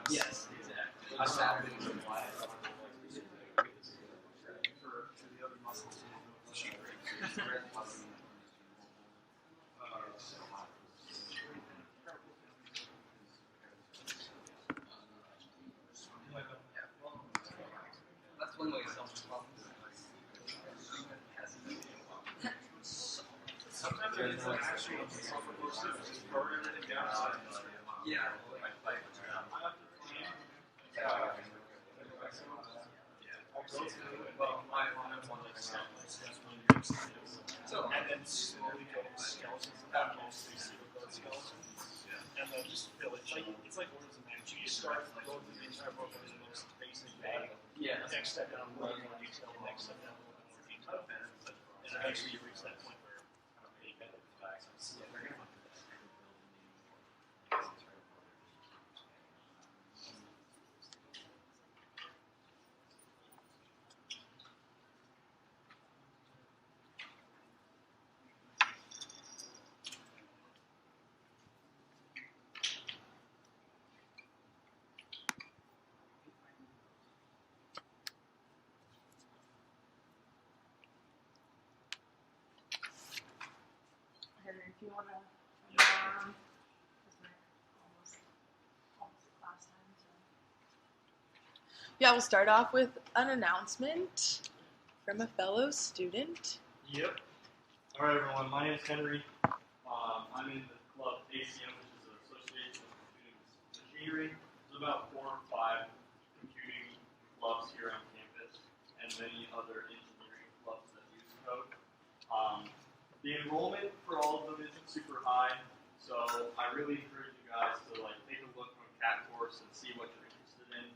Yes, exactly. That's one way to solve the problem. Sometimes it's like actually self-inclusive, just program it down. Yeah. Well, I want to so and then slowly go skeletons and mostly pseudocode skeletons. And then just fill it. It's like orders of magnitude. You start going through the entire program as the most basic thing. Yeah. Next step down a little more detail, next step down a little more detail. And eventually you reach that point where you get access. Henry, if you want to, almost class time. So. Yeah, we'll start off with an announcement from a fellow student. Yep. All right, everyone. My name is Henry. I'm in the club ACM, which is the Association of Computing Machinery. There's about 4 or 5 computing clubs here on campus, and many other engineering clubs that use code. The enrollment for all of them isn't super high, so I really encourage you guys to take a look on CAT course and see what you're interested in.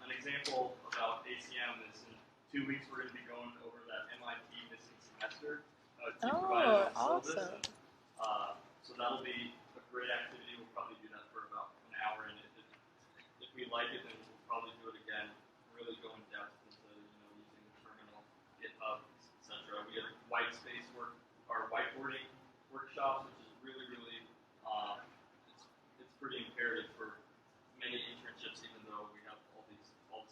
An example about ACM is in 2 weeks we're going to be going over that MIT missing semester. Oh, awesome. So that'll be a great activity. We'll probably do that for about an hour, and if we like it, then we'll probably do it again. Really go in depth into using the terminal, GitHub, etc. We have white space work, our whiteboarding workshops, which is really it's pretty imperative for many internships. Even though we have all this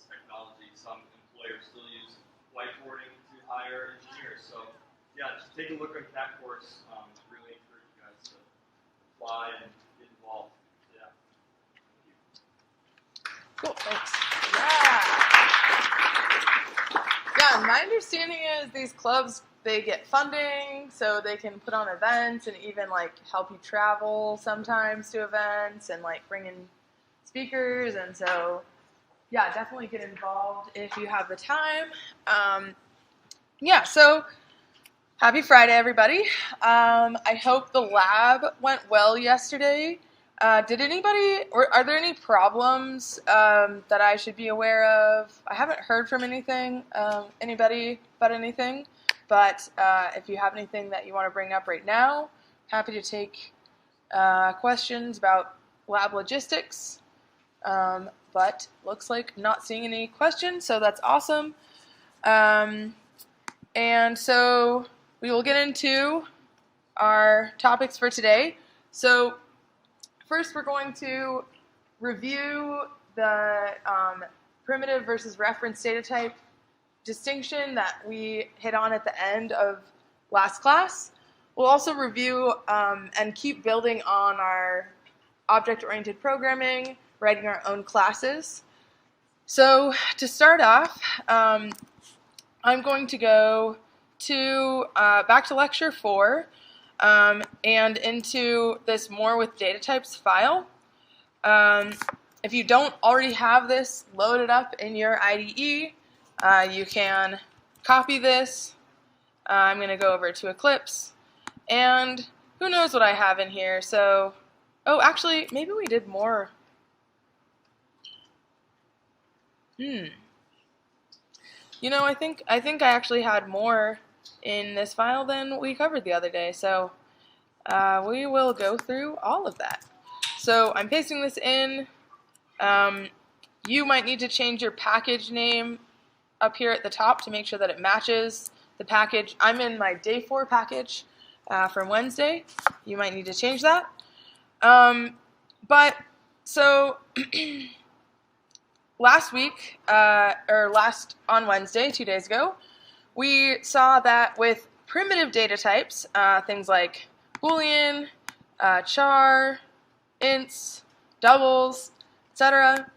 technology, some employers still use whiteboarding to hire engineers. So yeah, just take a look on CAT course. Really encourage you guys to apply and get involved. Yeah. Cool, thanks. Yeah, and my understanding is these clubs, they get funding so they can put on events and even help you travel sometimes to events and bring in speakers. And so, yeah, definitely get involved if you have the time. So happy Friday, everybody. I hope the lab went well yesterday. Did anybody, or are there any problems that I should be aware of? I haven't heard from anybody about anything, but if you have anything that you want to bring up right now, happy to take questions about lab logistics, but looks like not seeing any questions, so that's awesome. And so we will get into our topics for today. So first, we're going to review the primitive versus reference data type distinction that we hit on at the end of last class. We'll also review and keep building on our object-oriented programming, writing our own classes. So to start off, I'm going to go to back to lecture 4. And into this more with data types file. If you don't already have this loaded up in your IDE, you can copy this. I'm going to go over to Eclipse, and who knows what I have in here. So, actually, maybe we did more. I think I actually had more in this file than we covered the other day, so we will go through all of that. So I'm pasting this in. You might need to change your package name up here at the top to make sure that it matches the package. I'm in my day 4 package from Wednesday. You might need to change that. But So last week, on Wednesday, 2 days ago, we saw that with primitive data types, things like Boolean, char, ints, doubles, etc.,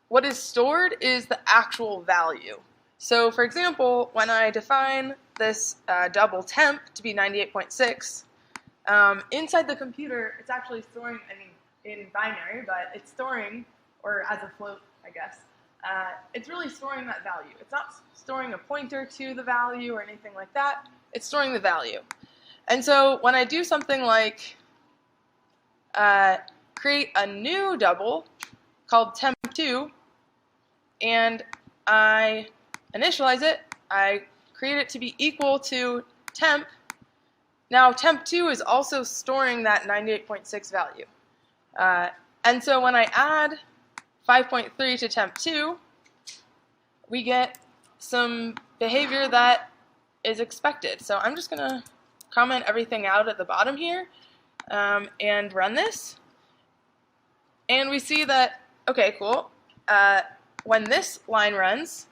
what is stored is the actual value. So, for example, when I define this double temp to be 98.6, inside the computer, it's actually storing, in binary, but it's storing, or as a float, I guess, it's really storing that value. It's not storing a pointer to the value or anything like that. It's storing the value. And so when I do something like create a new double called temp2, and I initialize it, I create it to be equal to temp. Now temp2 is also storing that 98.6 value. And so when I add 5.3 to temp2, we get some behavior that is expected. So I'm just going to comment everything out at the bottom here and run this. And we see that, okay, cool. When this line runs,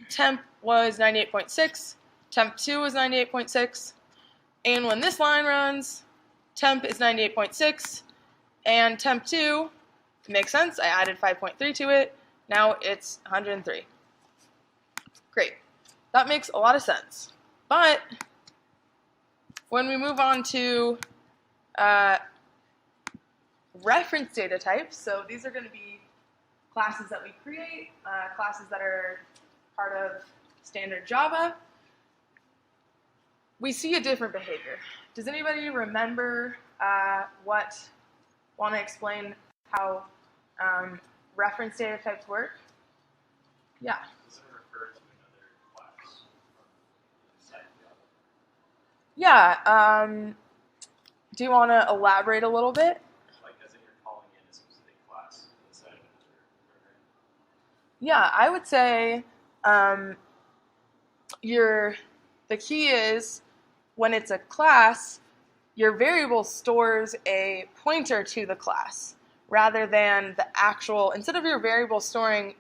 temp was 98.6, temp2 was 98.6, and when this line runs, temp is 98.6, and temp2, makes sense, I added 5.3 to it, now it's 103. Great. That makes a lot of sense. But when we move on to reference data types, so these are going to be classes that we create, classes that are part of standard Java, we see a different behavior. Does anybody remember want to explain how reference data types work? Yeah. Does it refer to another class from inside Java? Yeah. Do you want to elaborate a little bit? Like, as if you're calling in a specific class inside of another program? Yeah, I would say the key is when it's a class, your variable stores a pointer to the class rather than the actual. Instead of your variable storing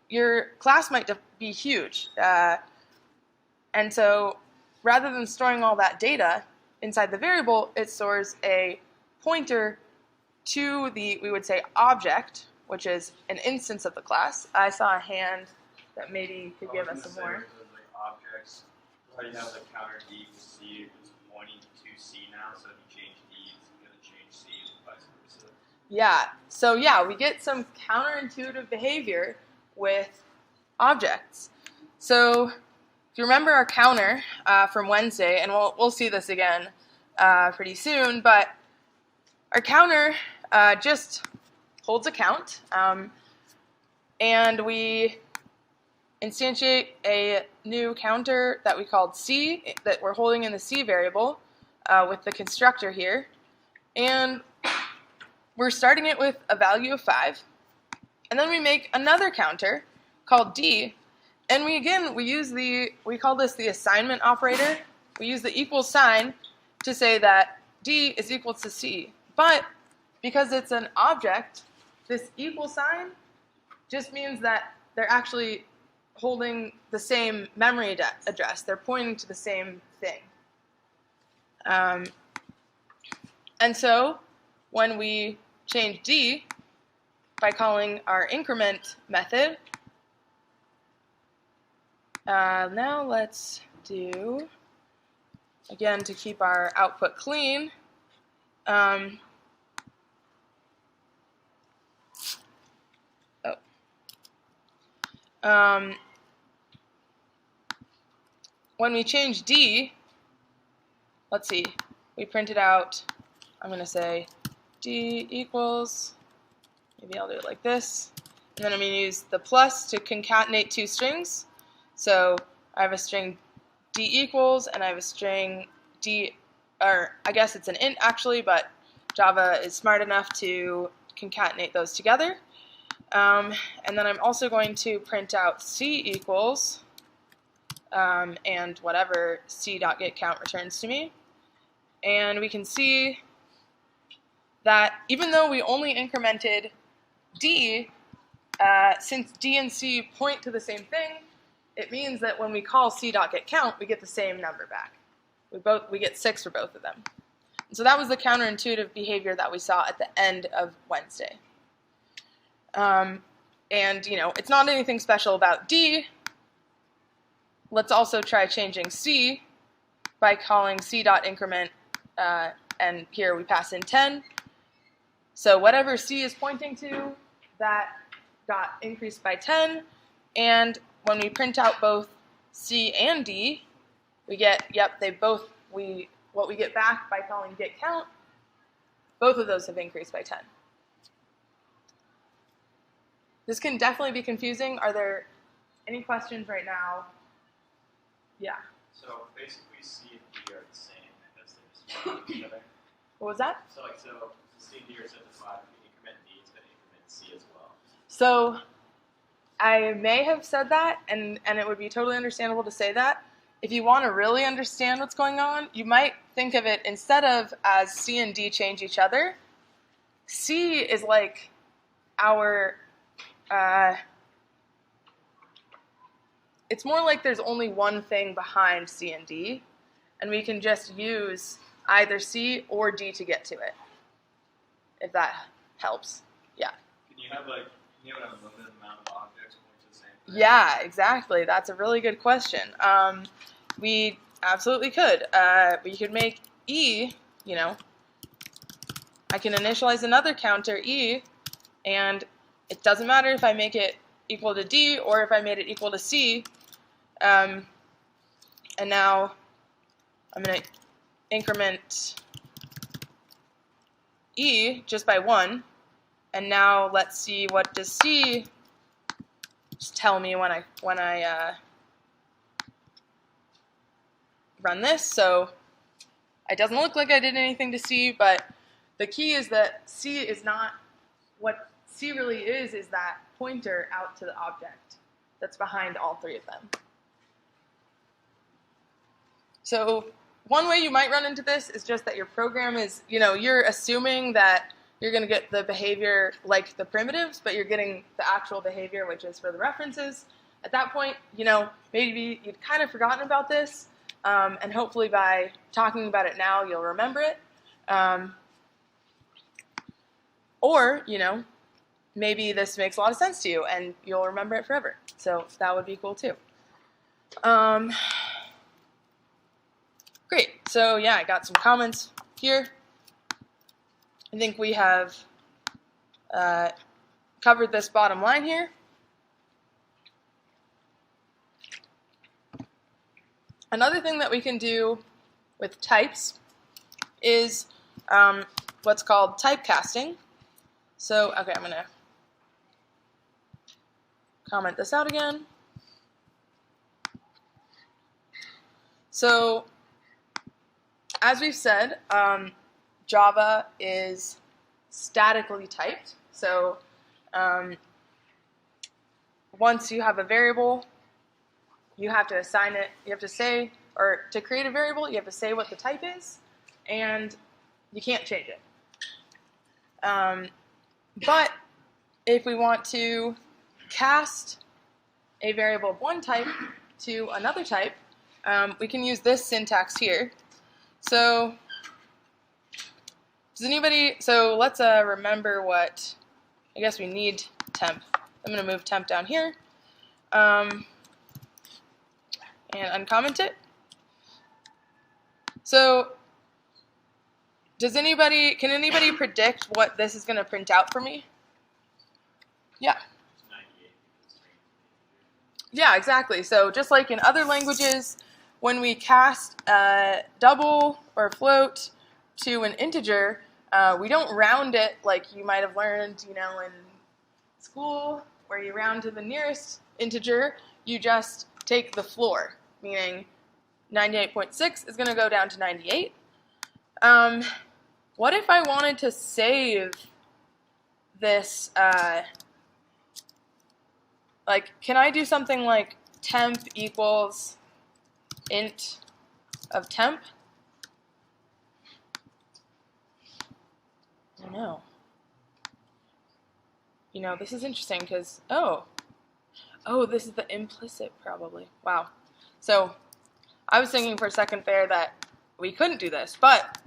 your class might be huge, and so rather than storing all that data inside the variable, it stores a pointer to the, we would say, object, which is an instance of the class. I saw a hand that maybe could give us some more. Like objects, how you have the counter D equals C, it's pointing to C now, so if you change D, it's going to change C and vice versa. Yeah, so yeah, we get some counterintuitive behavior with objects. So if you remember our counter from Wednesday, and we'll see this again pretty soon, but our counter just holds a count, and we instantiate a new counter that we called C, that we're holding in the C variable with the constructor here, and we're starting it with a value of 5, and then we make another counter called D, and we call this the assignment operator. We use the equal sign to say that D is equal to C, but because it's an object, this equal sign just means that they're actually holding the same memory address. They're pointing to the same thing. And so when we change D by calling our increment method, now let's do, again, to keep our output clean, when we change D, let's see, we printed out, I'm going to say D equals, maybe I'll do it like this, and then I'm going to use the plus to concatenate two strings. So I have a string D equals, and I have a string D, or I guess it's an int actually, but Java is smart enough to concatenate those together. And then I'm also going to print out C equals, and whatever c.getCount returns to me. And we can see that even though we only incremented D, since D and C point to the same thing, it means that when we call c.getCount, we get the same number back. We get 6 for both of them. And so that was the counterintuitive behavior that we saw at the end of Wednesday. And, you know, it's not anything special about D. Let's also try changing C by calling c.increment, and here we pass in 10. So whatever C is pointing to, that got increased by 10. And when we print out both C and D, we get, yep, what we get back by calling getCount, both of those have increased by 10. This can definitely be confusing. Are there any questions right now? Yeah. So basically, C and D are the same as they're just each other. What was that? So C and D are set to 5. You increment D, it's going to increment C as well. So I may have said that, and it would be totally understandable to say that. If you want to really understand what's going on, you might think of it instead of as C and D change each other. C is like our, it's more like there's only one thing behind C and D, and we can just use either C or D to get to it, if that helps. Yeah. Can you have an unlimited amount of objects point to the same thing? Yeah, exactly. That's a really good question. We absolutely could. We could make E, you know, I can initialize another counter, E, and it doesn't matter if I make it equal to D or if I made it equal to C. And now I'm going to increment E just by 1. And now let's see, what does C just tell me when I run this. So it doesn't look like I did anything to C, but the key is that C is not, what C really is that pointer out to the object that's behind all 3 of them. So one way you might run into this is just that your program is, you know, you're assuming that you're going to get the behavior like the primitives, but you're getting the actual behavior, which is for the references. At that point, you know, maybe you'd kind of forgotten about this, and hopefully by talking about it now, you'll remember it. Or, you know, maybe this makes a lot of sense to you, and you'll remember it forever. So that would be cool, too. Great. So, yeah, I got some comments here. I think we have covered this bottom line here. Another thing that we can do with types is what's called typecasting. So, okay, I'm going to comment this out again. So, as we've said, Java is statically typed. So once you have a variable, you have to assign it, you have to say, or to create a variable, you have to say what the type is, and you can't change it. But if we want to cast a variable of one type to another type, we can use this syntax here. So does anybody, so let's remember what, I guess we need temp. I'm going to move temp down here and uncomment it. So can anybody predict what this is going to print out for me? Yeah. Yeah, exactly. So just like in other languages, when we cast double or float to an integer, we don't round it like you might have learned, you know, in school, where you round to the nearest integer. You just take the floor, meaning 98.6 is going to go down to 98. What if I wanted to save this, like, can I do something like temp equals int of temp? I don't know. You know, this is interesting because, oh, this is the implicit probably. Wow. So I was thinking for a second there that we couldn't do this, but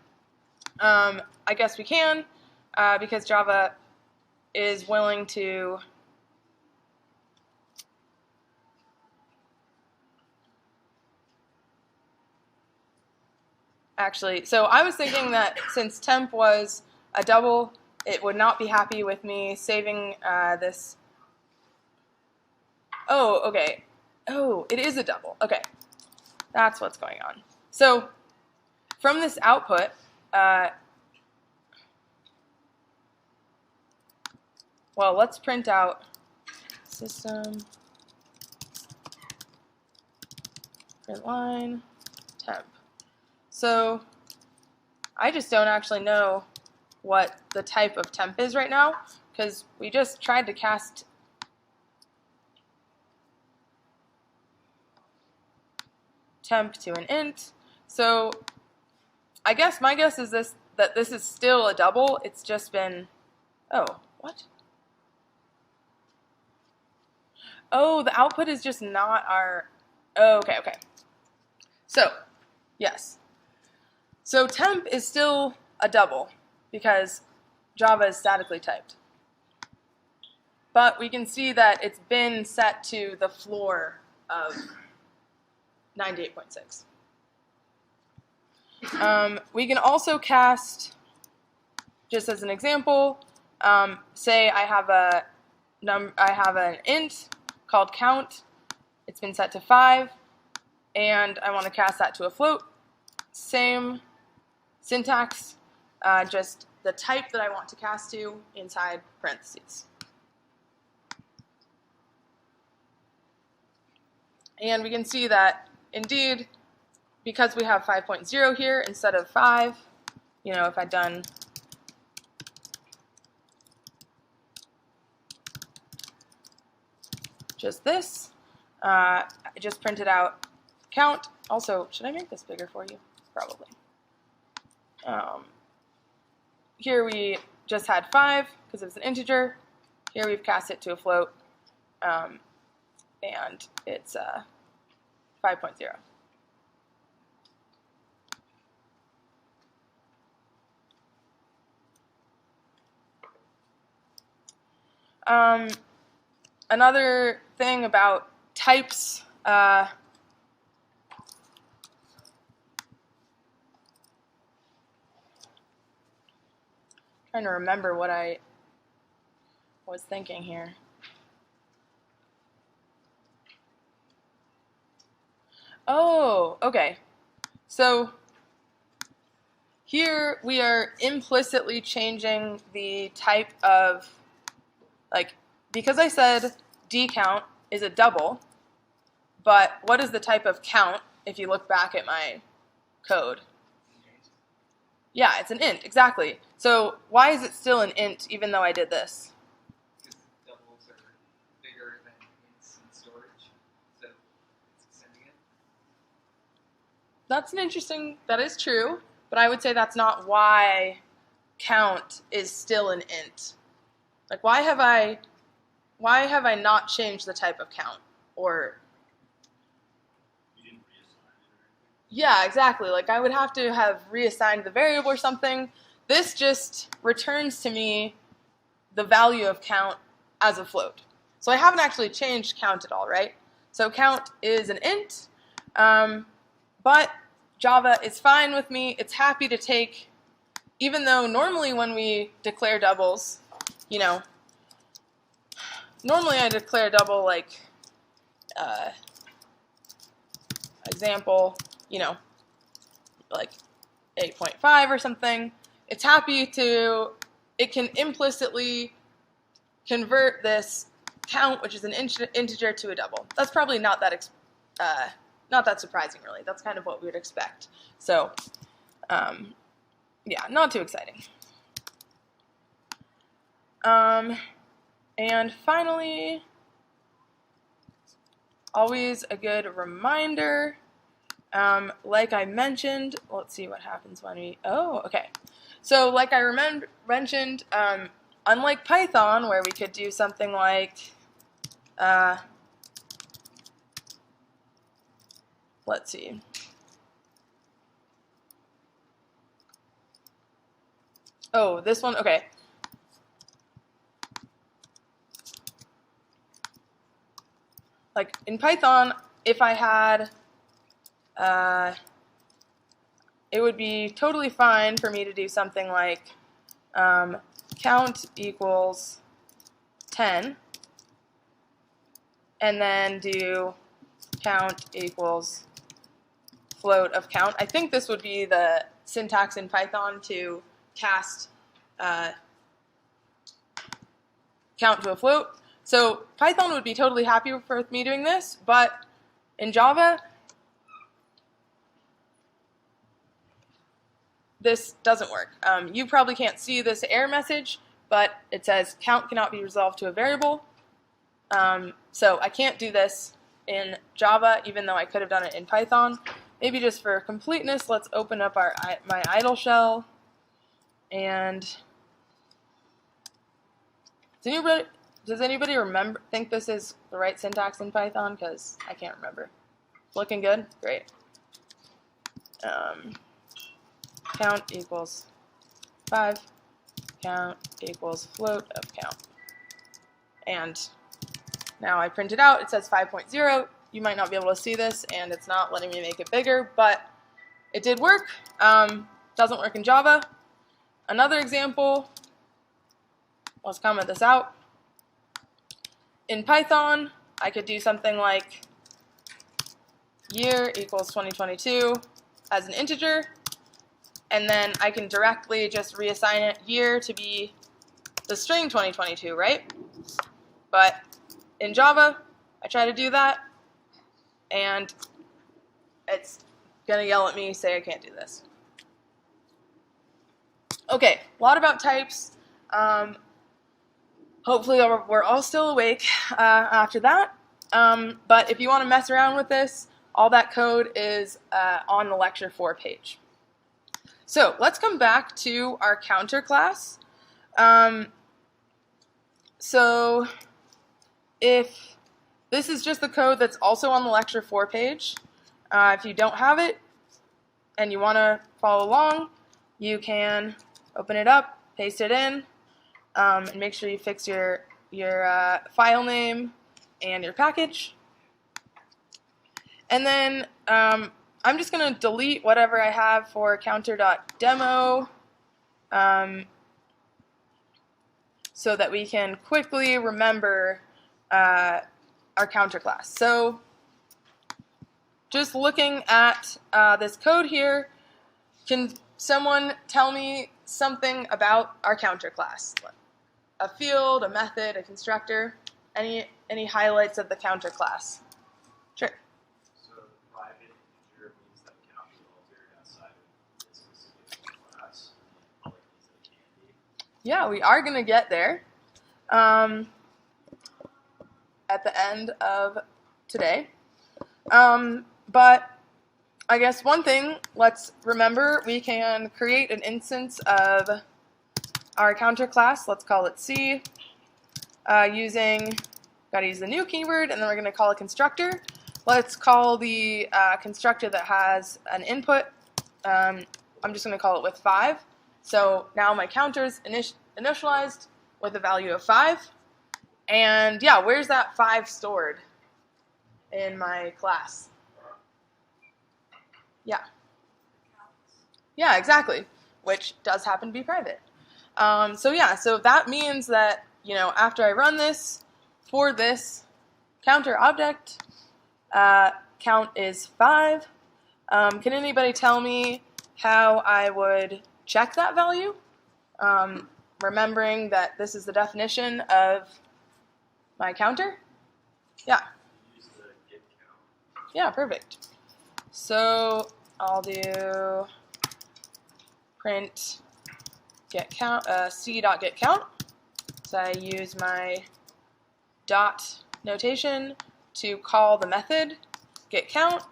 I guess we can because Java is willing to actually, so I was thinking that since temp was a double, it would not be happy with me saving this. Oh, okay. Oh, it is a double. Okay. That's what's going on. So from this output, well, let's print out system print line temp. So I just don't actually know what the type of temp is right now because we just tried to cast temp to an int. So I guess my guess is that this is still a double. It's just been, oh, what? Oh, the output is just not our, oh, okay. So, yes. So temp is still a double because Java is statically typed. But we can see that it's been set to the floor of 98.6. We can also cast, just as an example, say I have an int called count. It's been set to 5, and I want to cast that to a float. Same syntax, just the type that I want to cast to inside parentheses. And we can see that, indeed, because we have 5.0 here instead of 5, you know, if I'd done just this, I just printed out count. Also, should I make this bigger for you? Probably. Here we just had 5 because it was an integer. Here we've cast it to a float, and it's 5.0. Another thing about types, trying to remember what I was thinking here. Oh, okay. So here we are implicitly changing the type of, like, because I said dcount is a double, but what is the type of count if you look back at my code? Yeah, it's an int, exactly. So why is it still an int even though I did this? Because doubles are bigger than ints in storage, so it's extending it. That's an interesting, that is true, but I would say that's not why count is still an int. Like, why have I not changed the type of count? Or, You didn't reassign it or anything. yeah, exactly. Like, I would have to have reassigned the variable or something. This just returns to me the value of count as a float. So I haven't actually changed count at all, right? So count is an int, but Java is fine with me. It's happy to take, even though normally when we declare doubles, you know, normally I declare double like example, you know, like 8.5 or something. It's happy to, it can implicitly convert this count, which is an integer, to a double. That's probably not that surprising, really. That's kind of what we would expect. So, yeah, not too exciting. And finally, always a good reminder, like I mentioned, let's see what happens when we, oh, okay. So like I mentioned, unlike Python, where we could do something like, let's see. Oh, this one, okay. Like in Python, if I had, it would be totally fine for me to do something like count equals 10, and then do count equals float of count. I think this would be the syntax in Python to cast count to a float. So Python would be totally happy with me doing this, but in Java, this doesn't work. You probably can't see this error message, but it says count cannot be resolved to a variable. So I can't do this in Java, even though I could have done it in Python. Maybe just for completeness, let's open up my idle shell. And does anybody think this is the right syntax in Python? Because I can't remember. Looking good? Great. Count equals 5. Count equals float of count. And now I print it out. It says 5.0. You might not be able to see this, and it's not letting me make it bigger, but it did work. Doesn't work in Java. Another example, let's comment this out. In Python, I could do something like year equals 2022 as an integer, and then I can directly just reassign it year to be the string 2022, right? But in Java, I try to do that, and it's going to yell at me, say I can't do this. Okay, a lot about types. Hopefully we're all still awake after that. But if you want to mess around with this, all that code is on the Lecture 4 page. So let's come back to our counter class. So if this is just the code that's also on the Lecture 4 page, if you don't have it and you want to follow along, you can open it up, paste it in, and make sure you fix your file name and your package. And then I'm just going to delete whatever I have for counter.demo so that we can quickly remember our counter class. So just looking at this code here, can someone tell me something about our counter class? A field, a method, a constructor, any highlights of the counter class? Sure. So the private integer means that it cannot be altered outside of this specific class. Public means that it can be. Yeah, we are going to get there at the end of today. But I guess one thing, let's remember, we can create an instance of our counter class. Let's call it C. Gotta use the new keyword, and then we're going to call a constructor. Let's call the constructor that has an input. I'm just going to call it with 5. So now my counter is initialized with a value of 5. And yeah, where's that 5 stored in my class? Yeah. Yeah, exactly, which does happen to be private. So yeah, so that means that, after I run this, for this counter object, count is 5. Can anybody tell me how I would check that value? Remembering that this is the definition of my counter? Yeah. Use the get count. Yeah, perfect. So I'll do print get count, c.getCount. So I use my dot notation to call the method getCount.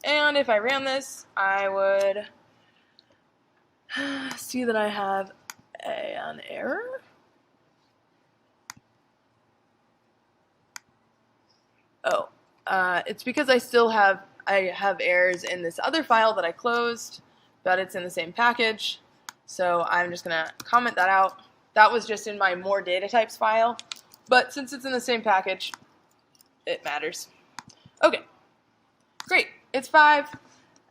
And if I ran this, I would see that I have an error. Oh, it's because I have errors in this other file that I closed, but it's in the same package. So I'm just gonna comment that out. That was just in my more data types file, but since it's in the same package, it matters. Okay, great. It's 5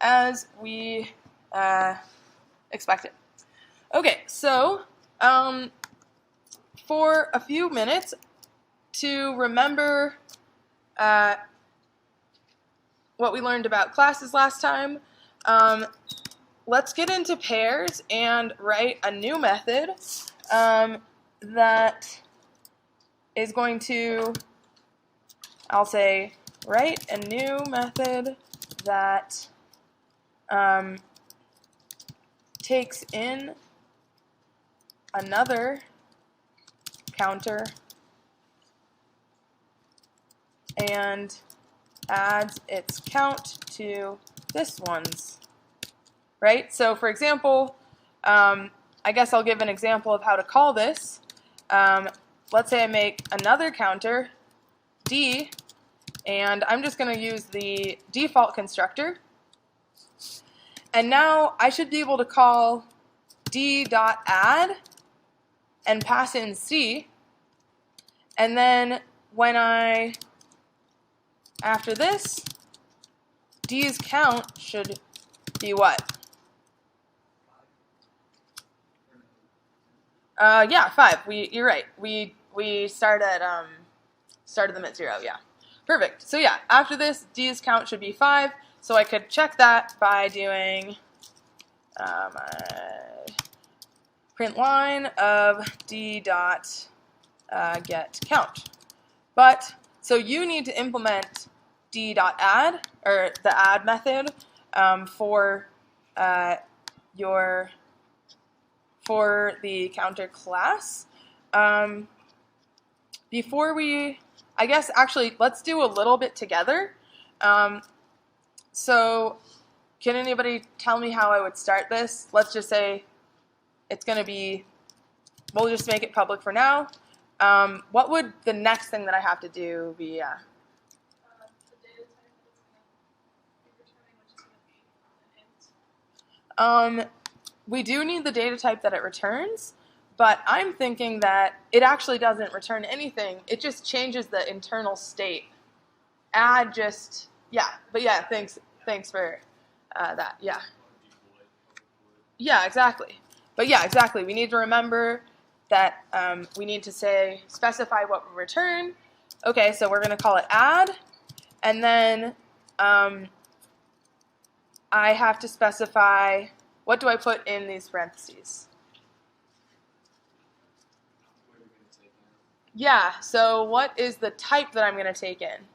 as we expected. Okay, so for a few minutes to remember what we learned about classes last time, let's get into pairs and write a new method that is going to, I'll say, write a new method that takes in another counter and adds its count to this one's, right? So for example, I guess I'll give an example of how to call this. Let's say I make another counter, D, and I'm just going to use the default constructor. And now I should be able to call d.add and pass in C. And then when after this, D's count should be what? Yeah, 5. You're right. We started them at 0. Yeah, perfect. So yeah, after this, D's count should be 5. So I could check that by doing print line of D dot get count. But so you need to implement D dot add, or the add method, for the counter class. Before we, I guess actually let's do a little bit together. So can anybody tell me how I would start this? Let's just say it's going to be, we'll just make it public for now. What would the next thing that I have to do be? The data type that's going to be returning, which is going to be an int. We do need the data type that it returns, but I'm thinking that it actually doesn't return anything. It just changes the internal state. Add just, yeah, but yeah, thanks for that, yeah. Yeah, exactly. But yeah, exactly. We need to remember that we need to specify what we return. Okay, so we're going to call it add, and then I have to specify, what do I put in these parentheses? Yeah, so what is the type that I'm going to take in?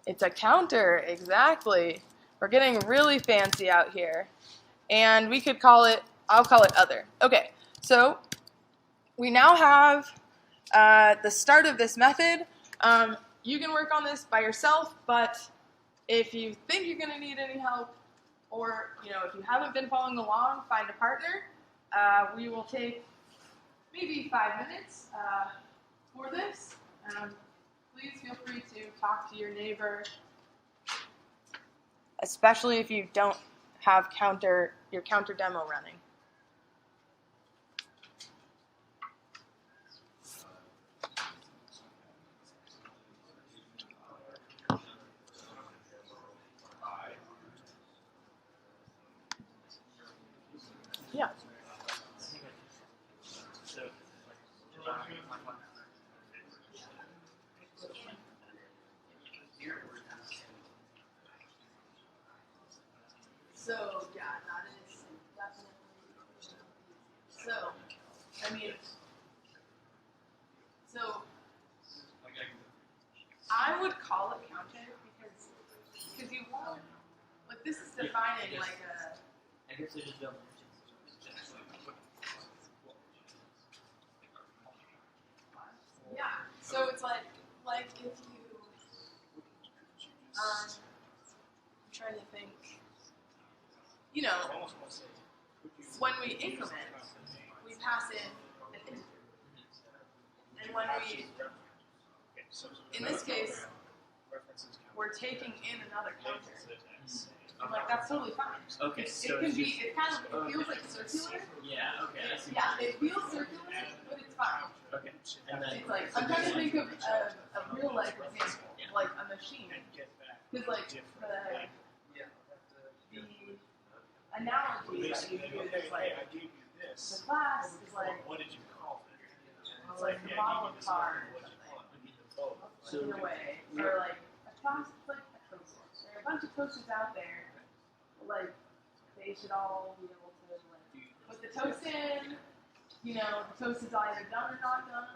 It's a counter, exactly. We're getting really fancy out here. And we could call it, I'll call it other. Okay, so we now have the start of this method. You can work on this by yourself, but if you think you're going to need any help, or if you haven't been following along, find a partner. We will take maybe 5 minutes for this. Please feel free to talk to your neighbor, especially if you don't have your counter demo running. Yeah. So, yeah, that is definitely, so, I mean, so, I would call it counter because you won't, like, this is defining like a, I guess they just don't. yeah, so it's like if you, I'm trying to think, I almost want to say when we increment, we pass in an integer. And when we, in this case, we're taking in another counter. I'm like, that's totally fine. Okay, It so can it's be, just, it kind of, it feels like circular. yeah, okay, I see. Yeah, it feels circular, but it's fine. Okay, and then It's like, I'm trying to think of a real life example, like a machine. Because like, the analogy that you use is like, the class is like, What did you call it? it's like a model car or something, in a way. Or like, a class is like a toaster. There are a bunch of toasters out there, like, they should all be able to, like, put the toast in, you know, the toast is either done or not done.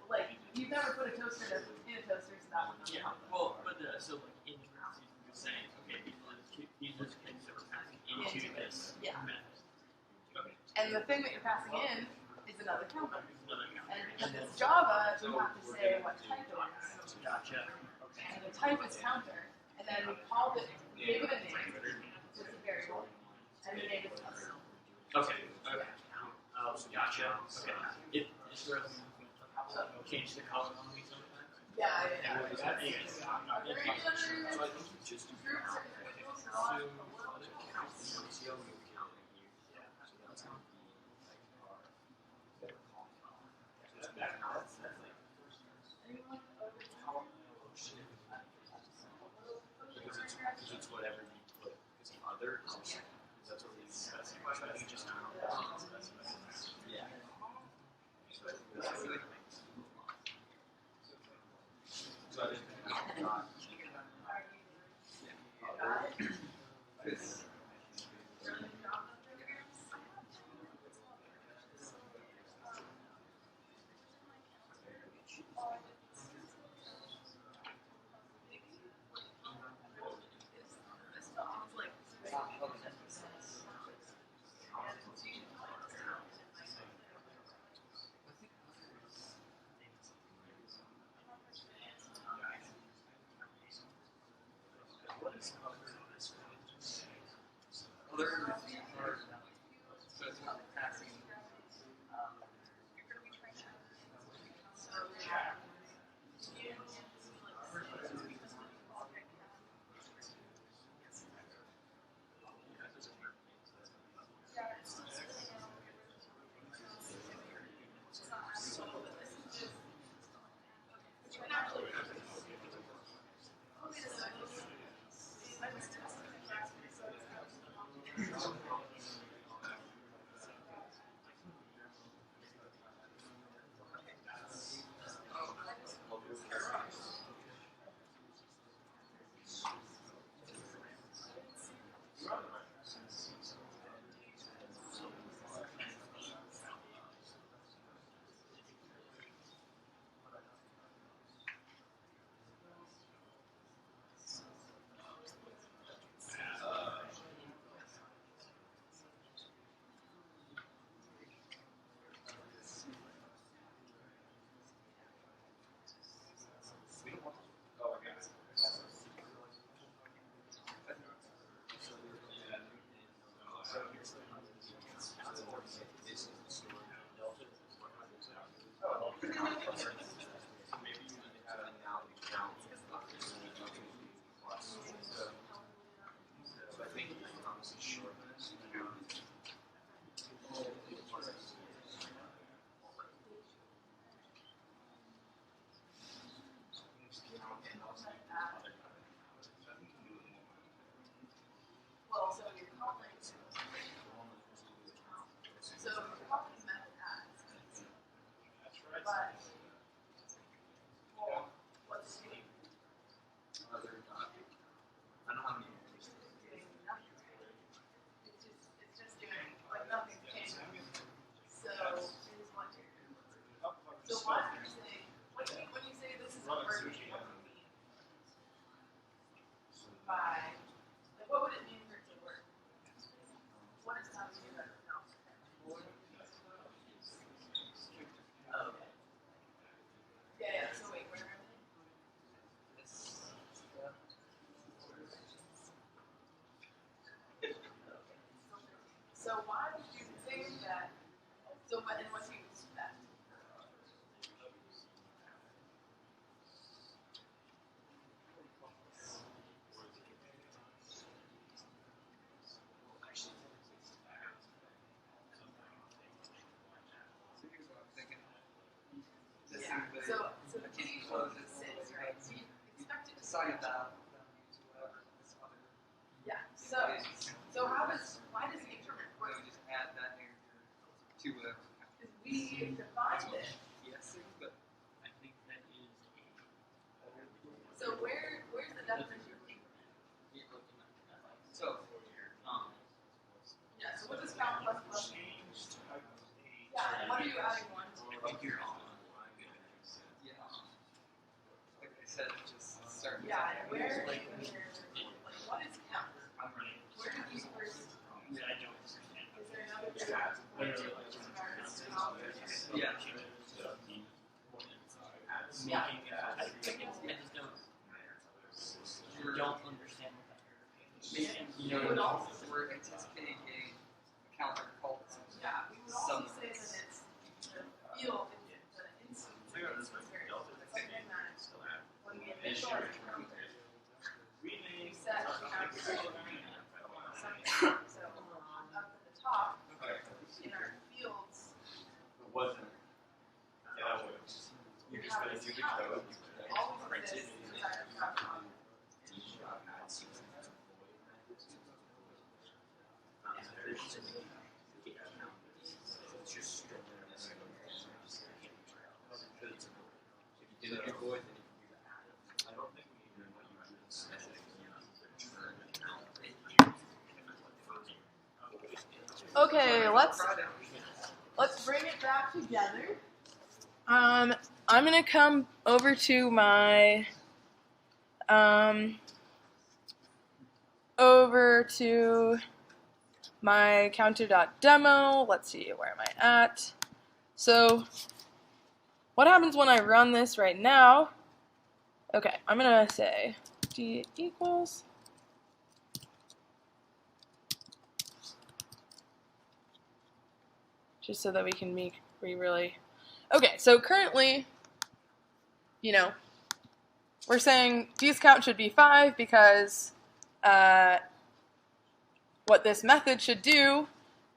Like, you've never put a toaster in a toaster, so that would not yeah, help. well, but so like in class, you're saying, okay, these are the things that we're passing into this Yeah. method. Okay, And the thing that you're passing in is another counter. another count. And because it's Java, you have to say what type it is. Gotcha. And the type is counter. And then we called it, we gave it a name, so it's a variable. And the name is custom. Okay, okay. Gotcha. Okay. It sort of change the color on me sometimes. Yeah, yeah, yeah. Anyways, Regular groups or individuals are all because it's whatever you put as other. That's what we specify. So I think just yeah. So I just Other are so it's not passing. Well, so you're calling. So you're calling method adds. But, well, what's the Other I don't know how many. doing nothing. It's just doing, like, nothing changed. So, here's one here. So why do you say, when you say this is a version, what do you mean? By, like, what would it mean for it to work? What is telling you that it's not? Oh, okay. Yeah, yeah, so wait, where are they? So why would you thing to find it. Guessing, but I think that is So where's the definition? so Yeah, so what does count plus plus mean? Changed type of age. Yeah, what are you adding one to? yeah, like I said, just start. Yeah, and where, like, what is count? I'm running. Where did you first, I don't understand. is there another term where it starts count? Yeah. Yeah. I just don't understand what that You know, we're anticipating a counter called Yeah, we would also say that it's the field, the instance is very something that when we initialize the counter, we set counter something. So up at the top, in our fields, It wasn't. Yeah, that was. we You're have just this gonna do the count. code. It always exists inside of count. Okay, let's bring it back together. I'm gonna come over to my counter.demo. Let's see, where am I at? So what happens when I run this right now? Okay, I'm gonna say d equals just so that we can really. Okay, so currently, you know, we're saying d's count should be 5 because what this method should do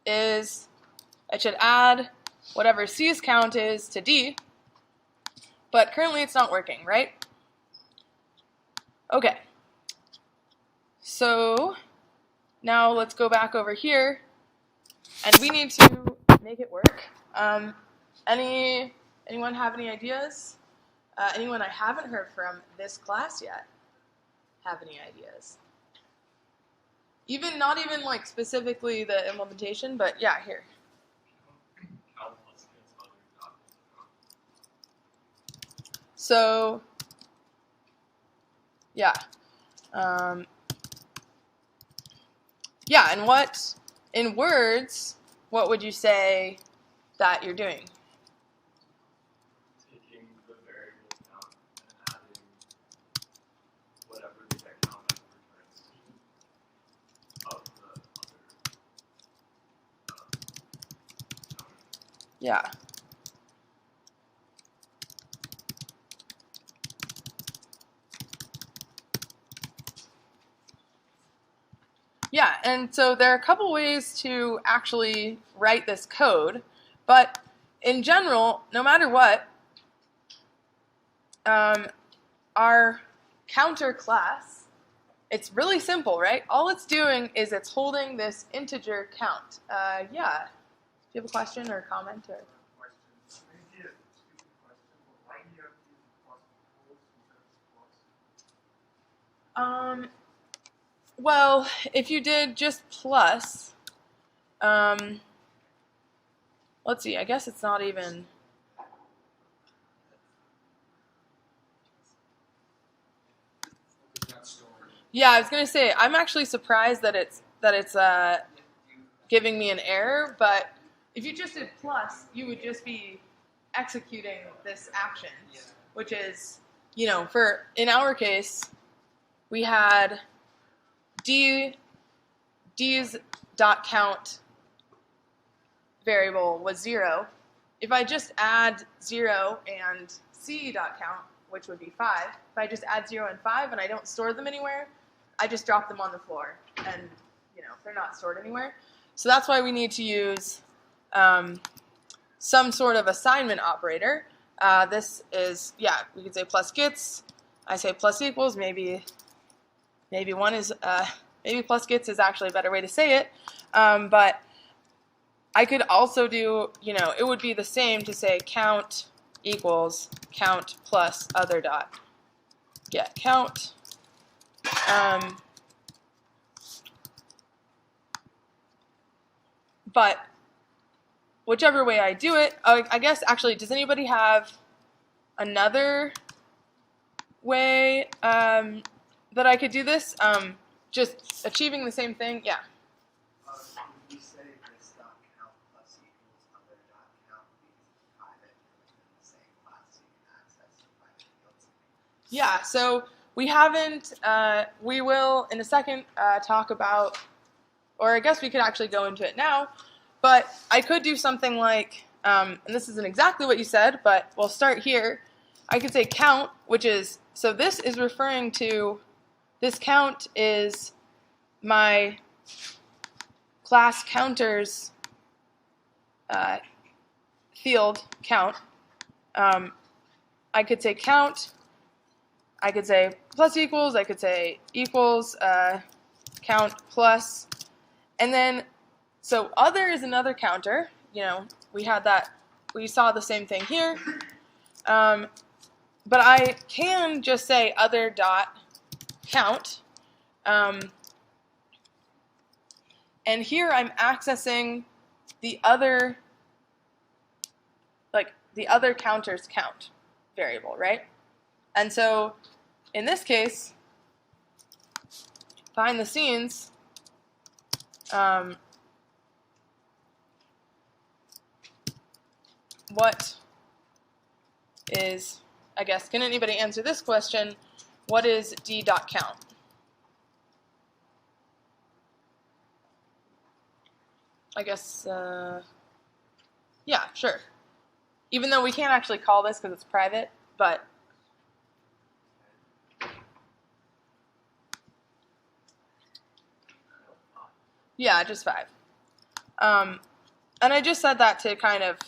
is it should add whatever c's count is to d, but currently it's not working, right? Okay, so now let's go back over here, and we need to make it work. Anyone have any ideas? Anyone I haven't heard from this class yet have any ideas? Not even like specifically the implementation, but yeah, here. So, yeah. Yeah, and what, in words, what would you say that you're doing? Taking the variable count and adding whatever the count returns of the other Yeah. Yeah, and so there are a couple ways to actually write this code, but in general, no matter what, our counter class, it's really simple, right? All it's doing is it's holding this integer count. Yeah, do you have a question or a comment? Or? Maybe a stupid question, but why do you have to use plus equals instead of plus? Well, if you did just plus, let's see, I guess it's not even. Yeah, I was gonna say I'm actually surprised that it's giving me an error. But if you just did plus, you would just be executing this action, which is, you know, in our case, we had d's dot count variable was 0. If I just add 0 and c dot count, which would be 5, if I just add 0 and 5 and I don't store them anywhere, I just drop them on the floor, and you know they're not stored anywhere. So that's why we need to use some sort of assignment operator. This is, yeah, we could say plus gets. I say plus equals. Maybe one is maybe plus gets is actually a better way to say it. But I could also do, it would be the same to say count equals count plus other dot get count. But whichever way I do it, I guess actually, does anybody have another way that I could do this? Just achieving the same thing? Yeah. We say this dot count plus equals other dot count because it's private and within the same class, so you can access the private fields. Yeah, so we haven't, we will in a second talk about, or I guess we could actually go into it now, but I could do something like, and this isn't exactly what you said, but we'll start here. I could say count, which is, so this is referring to, this count is my class counters field count. I could say count, I could say plus equals, I could say equals count plus, and then, so other is another counter, we had that, we saw the same thing here, but I can just say other dot count, and here I'm accessing the other, like the other counter's count variable, right? And so in this case, behind the scenes, what is, I guess, can anybody answer this question? What is d.count? I guess, yeah, sure. Even though we can't actually call this because it's private, but yeah, just 5. And I just said that to kind of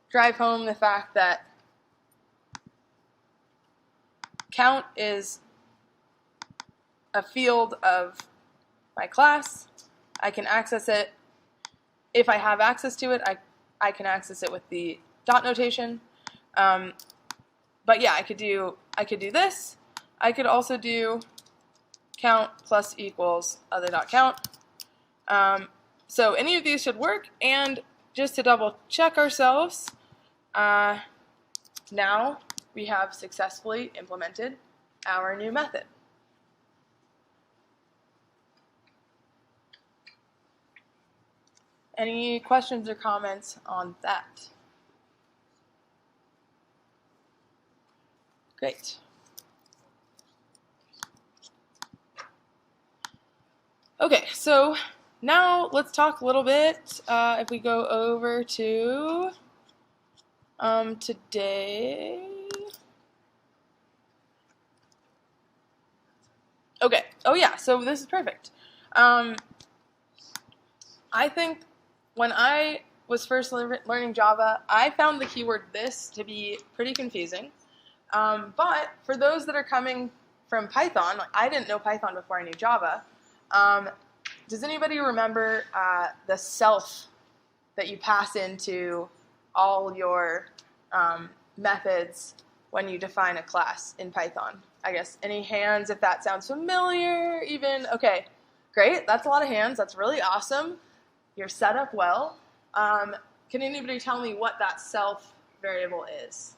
drive home the fact that count is a field of my class. I can access it. If I have access to it, I can access it with the dot notation. But yeah, I could do this. I could also do count plus equals other dot count. So any of these should work. And just to double check ourselves, now we have successfully implemented our new method. Any questions or comments on that? Great. Okay, so now let's talk a little bit, if we go over to today. Okay, oh yeah, so this is perfect. I think when I was first learning Java, I found the keyword this to be pretty confusing. But for those that are coming from Python, I didn't know Python before I knew Java. Does anybody remember the self that you pass into all your methods when you define a class in Python? I guess any hands if that sounds familiar even? Okay, great. That's a lot of hands. That's really awesome. You're set up well. Can anybody tell me what that self variable is?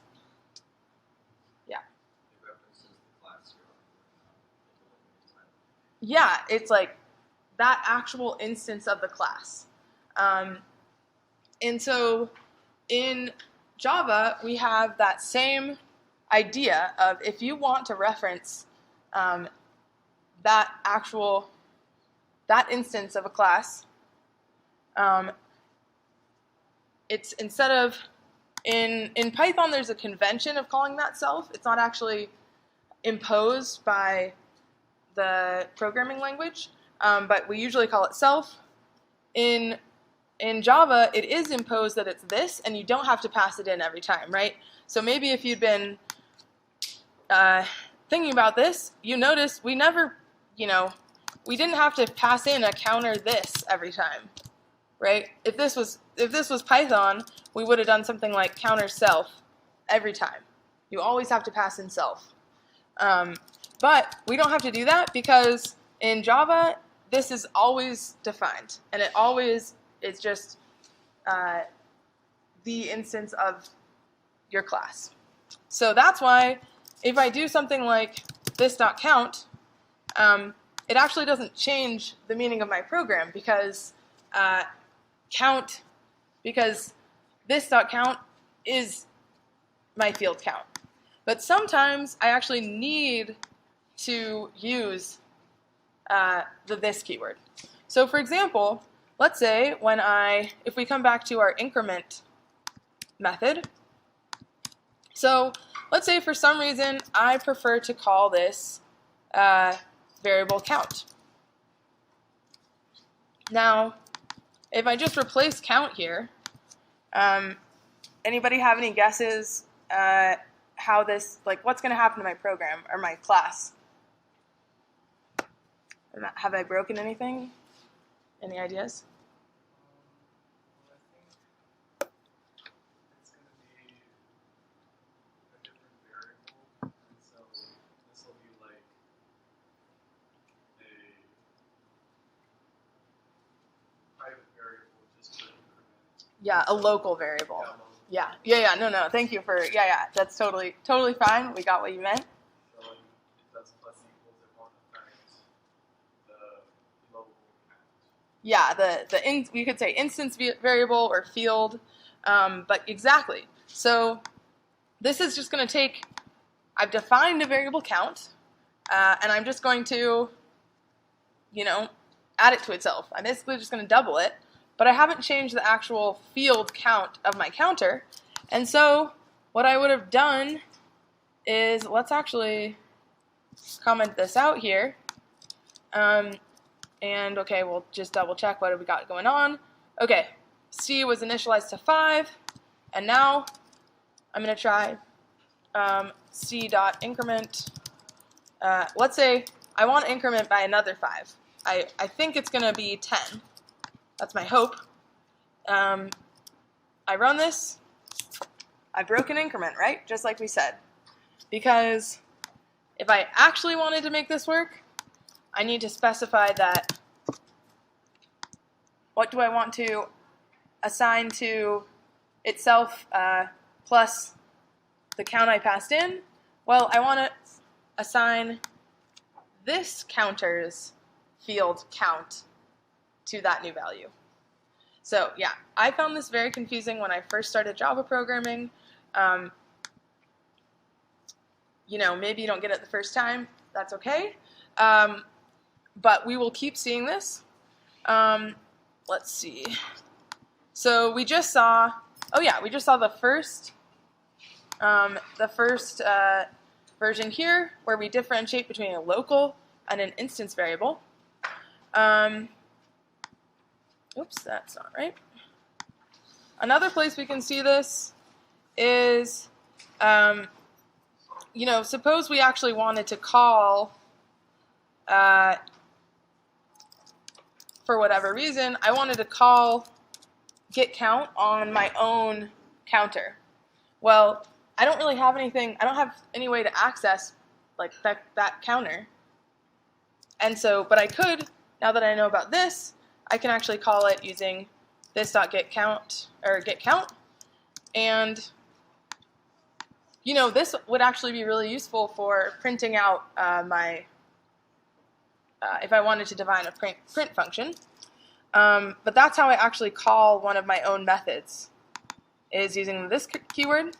Yeah. It references the class you're on. Yeah, it's like that actual instance of the class. And so in Java, we have that same idea of if you want to reference that instance of a class, it's instead of, in Python there's a convention of calling that self. It's not actually imposed by the programming language, but we usually call it self. In Java, it is imposed that it's this, and you don't have to pass it in every time, right? So maybe if you'd been thinking about this, you notice we never, we didn't have to pass in a counter this every time. right? If this was Python, we would have done something like counter self every time. You always have to pass in self. But we don't have to do that because in Java, this is always defined, and it always is just the instance of your class. So that's why if I do something like this.count, it actually doesn't change the meaning of my program because this.count is my field count. But sometimes I actually need to use the this keyword. So for example, let's say if we come back to our increment method, so let's say for some reason I prefer to call this variable count. Now, if I just replace count here, anybody have any guesses how this, like, what's going to happen to my program or my class? Have I broken anything? Any ideas? Well, I think it's going to be a different variable, and so this will be like a private variable just to increment. Yeah, a local variable. Yeah, Yeah. No. Thank you for, yeah. That's totally fine. We got what you meant. so if that's plus equals, it won't affect the global count. Yeah, we could say instance variable or field, but exactly. So this is just going to take, I've defined a variable count, and I'm just going to, add it to itself. I'm basically just going to double it, but I haven't changed the actual field count of my counter. And so what I would have done is, let's actually comment this out here. And okay, we'll just double check what have we got going on. Okay, C was initialized to 5, and now I'm going to try C.increment. Let's say I want to increment by another 5. I think it's going to be 10. That's my hope. I run this. I broke an increment, right? Just like we said. Because if I actually wanted to make this work, I need to specify that what do I want to assign to itself plus the count I passed in. Well, I want to assign this counter's field count to that new value. So yeah, I found this very confusing when I first started Java programming. Maybe you don't get it the first time. That's okay. But we will keep seeing this. Let's see. So we just saw, the first version here where we differentiate between a local and an instance variable. Oops, that's not right. Another place we can see this is, suppose we actually wanted to call, for whatever reason, I wanted to call get count on my own counter. Well, I don't really have anything, I don't have any way to access like that counter. And so, but I could, now that I know about this, I can actually call it using this.getCount or getCount. And this would actually be really useful for printing out if I wanted to define a print function. But that's how I actually call one of my own methods, is using this keyword.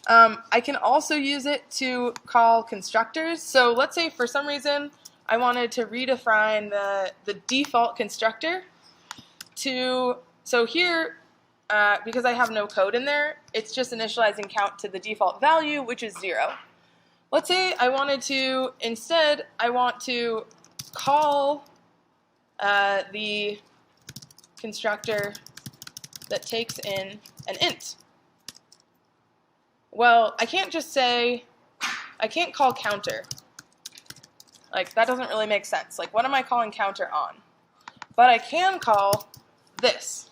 I can also use it to call constructors. So let's say for some reason I wanted to redefine the default constructor so here, because I have no code in there, it's just initializing count to the default value, which is 0. Let's say I wanted to, instead, I want to call the constructor that takes in an int. Well, I can't just say, I can't call counter. Like, that doesn't really make sense. Like, what am I calling counter on? But I can call this.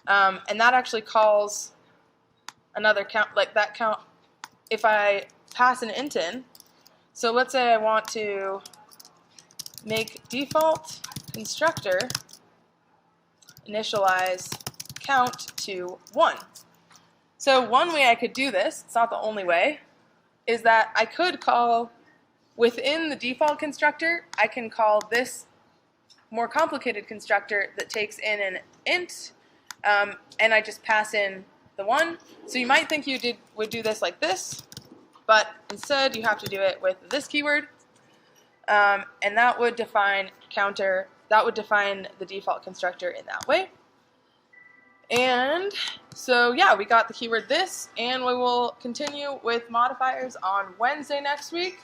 And that actually calls another count, like that count, if I pass an int in. So let's say I want to make default constructor initialize count to 1. So one way I could do this, it's not the only way, is that I could call within the default constructor, I can call this more complicated constructor that takes in an int, and I just pass in the 1. So you might think you would do this like this, but instead you have to do it with this keyword, and that would define counter. That would define the default constructor in that way. And so yeah, we got the keyword this, and we will continue with modifiers on Wednesday next week.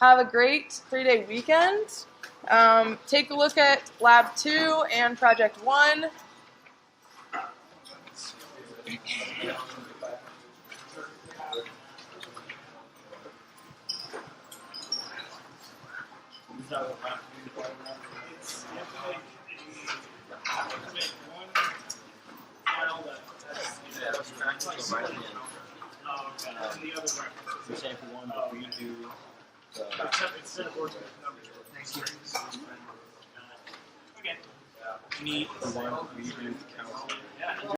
Have a great 3-day weekend. Take a look at Lab 2 and Project 1. For example, one, we do Instead of working with numbers. Okay. the one we do count.